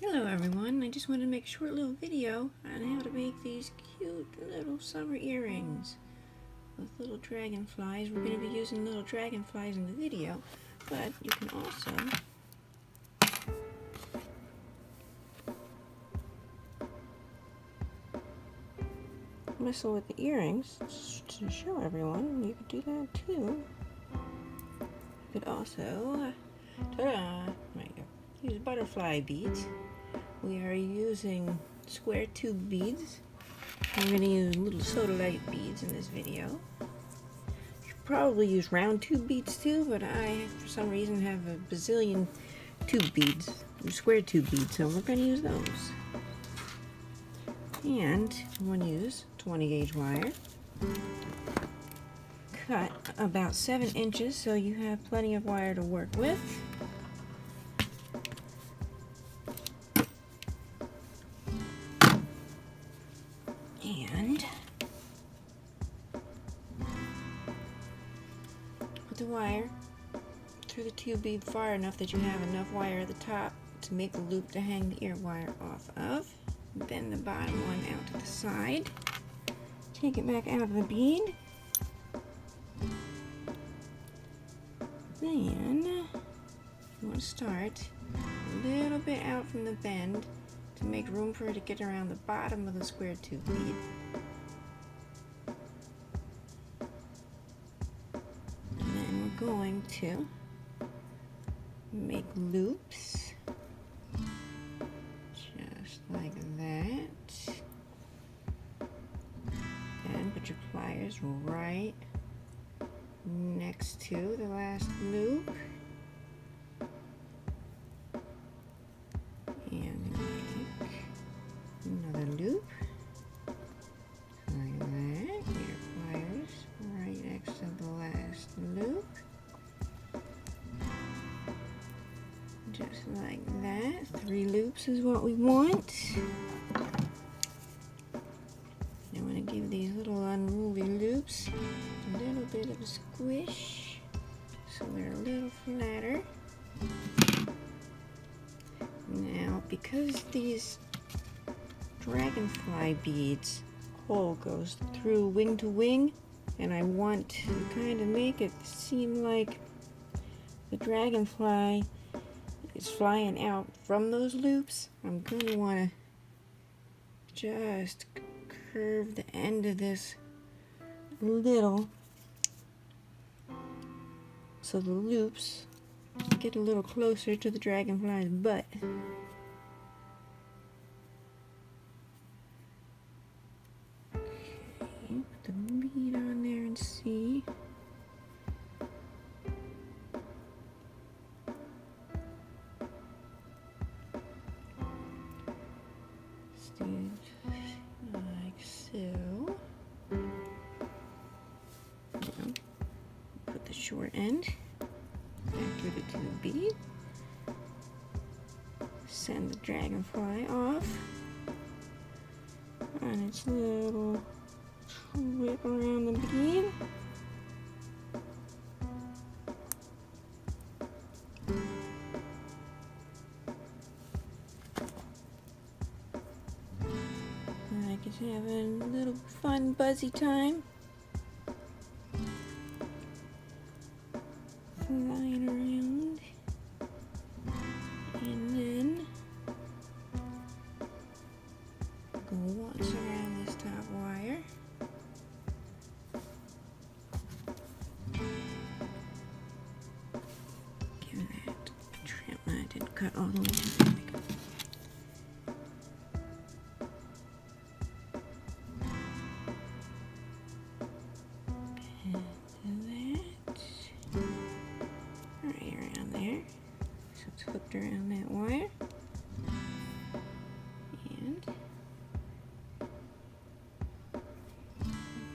Hello everyone, I just wanted to make a short little video on how to make these cute little summer earrings with little dragonflies. We're going to be using little dragonflies in the video, but you can also whistle with the earrings to show everyone. You could do that too. You could also use butterfly beads. We are using square tube beads. I'm going to use little soda light beads in this video. You could probably use round tube beads too, but I, for some reason, have a bazillion tube beads, square tube beads, so we're going to use those. And I'm going to use 20 gauge wire. Cut about 7 inches so you have plenty of wire to work with. And put the wire through the tube bead far enough that you have enough wire at the top to make the loop to hang the ear wire off of. Bend the bottom one out to the side. Take it back out of the bead. Then you want to start a little bit out from the bend to make room for it to get around the bottom of the square tube bead. And then we're going to make loops just like that. And put your pliers right next to the last loop. And make another loop like that. Your pliers right next to the last loop. Just like that. 3 loops is what we want. I want to give these little unruly loops a little bit of a squish so they're a little flatter. Now, because these dragonfly beads hole goes through wing to wing, and I want to kind of make it seem like the dragonfly is flying out from those loops, I'm going to want to just curve the end of this a little so the loops get a little closer to the dragonfly's butt. Okay, put the bead on there and see. Like so. Now, put the short end back through the tube bead. Send the dragonfly off on its little trip around the bead. Like it's having a little fun buzzy time. Flying around. And then go once around this top wire. Give that a trim. I didn't cut all the way to the back. Hooked around that wire, and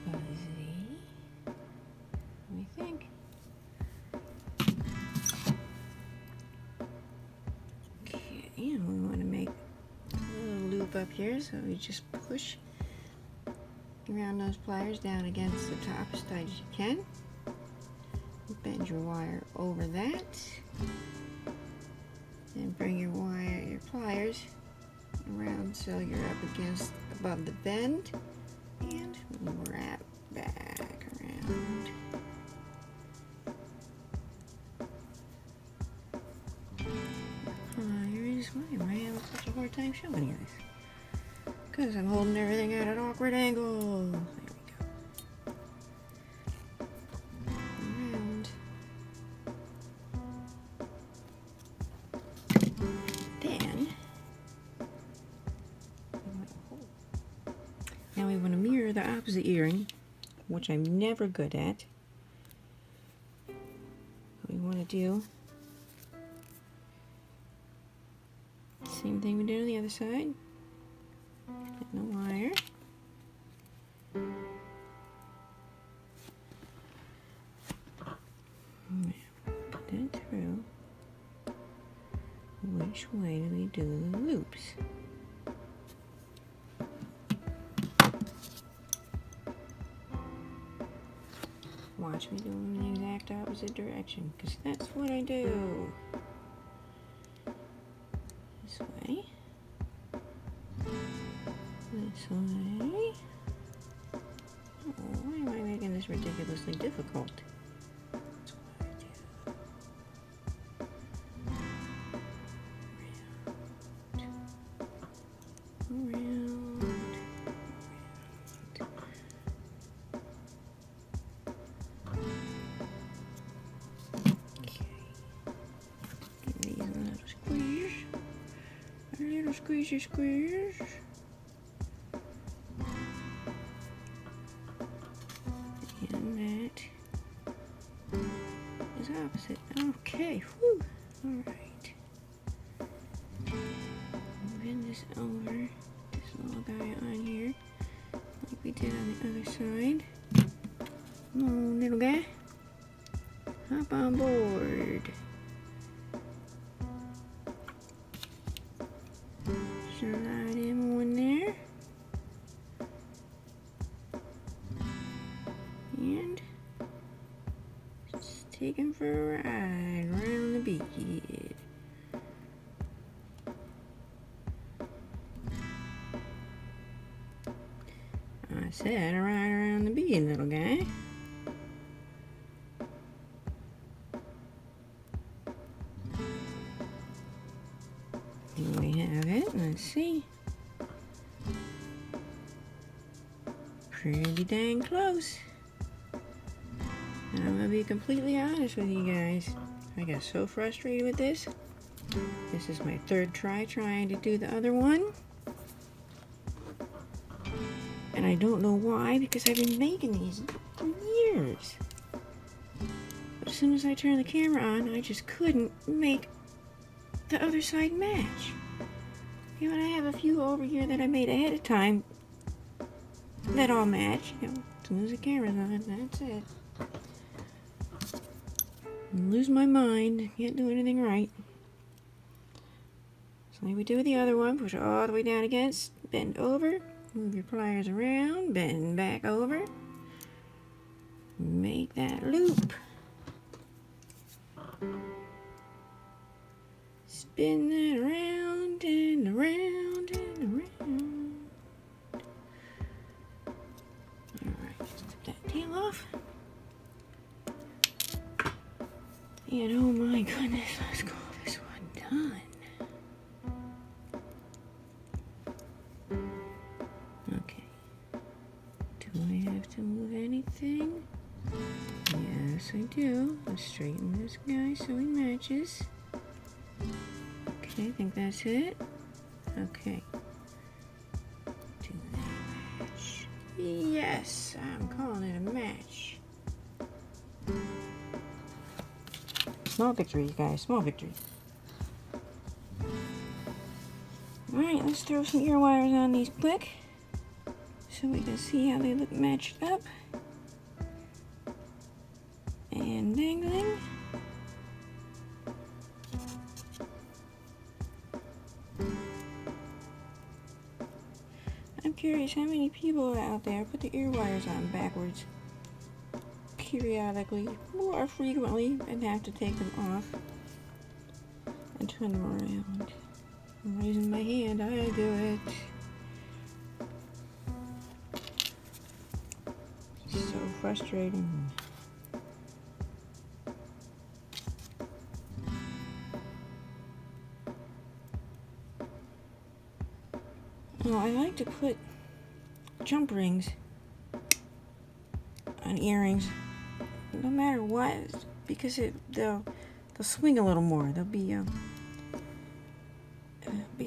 buzzy, let me think. Okay, and we want to make a little loop up here, so we just push around those pliers down against the top as tight as you can. Bend your wire over that. And bring your pliers around so you're up against above the bend, and wrap back around. Pliers. Why am I having such a hard time showing you this? Because I'm holding everything at an awkward angle. There we go. Around. Then, now we want to mirror the opposite earring, which I'm never good at. What we want to do, same thing we did on the other side. Get the wire. Now, put that through. Which way do we do the loops? Watch me do them in the exact opposite direction, because that's what I do. This way. This way. Oh, why am I making this ridiculously difficult? That's what I do. Around. Squeeze, squeeze. And that is opposite. Okay, whew. Alright. Bend this over, this little guy on here, like we did on the other side. Come on, little guy. Hop on board. Slide him on there. And just take him for a ride around the bead. I said a ride around the bead, little guy. Here we have it. Let's see. Pretty dang close. And I'm gonna be completely honest with you guys. I got so frustrated with this. This is my third try trying to do the other one. And I don't know why, because I've been making these for years. But as soon as I turned the camera on, I just couldn't make the other side match. You know, and I have a few over here that I made ahead of time that all match. You know, as soon as the camera's on, that's it. I lose my mind, can't do anything right. So like we do with the other one, push it all the way down against, bend over, move your pliers around, bend back over, make that loop. Spin that around and around and around. Alright, just flip that tail off. And oh my goodness, let's call this one done. Okay. Do I have to move anything? Yes, I do. Let's straighten this guy so he matches. Okay, I think that's it. Okay. Do they match? Yes, I'm calling it a match. Small victories, guys. Small victories. Alright, let's throw some ear wires on these quick so we can see how they look matched up. And dangling. I'm curious how many people out there put the ear wires on backwards periodically, more frequently, and have to take them off and turn them around. I'm raising my hand, I do it. So frustrating. Well, I like to put jump rings on earrings, no matter what, because they'll swing a little more. They'll be a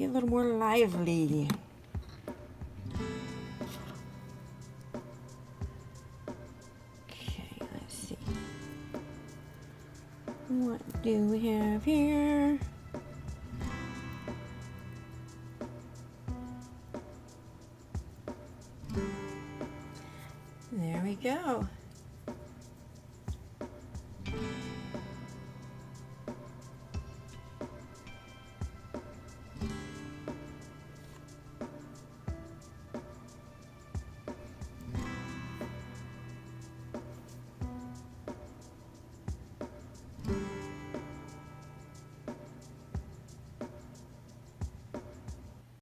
little more lively. Okay, let's see. What do we have here?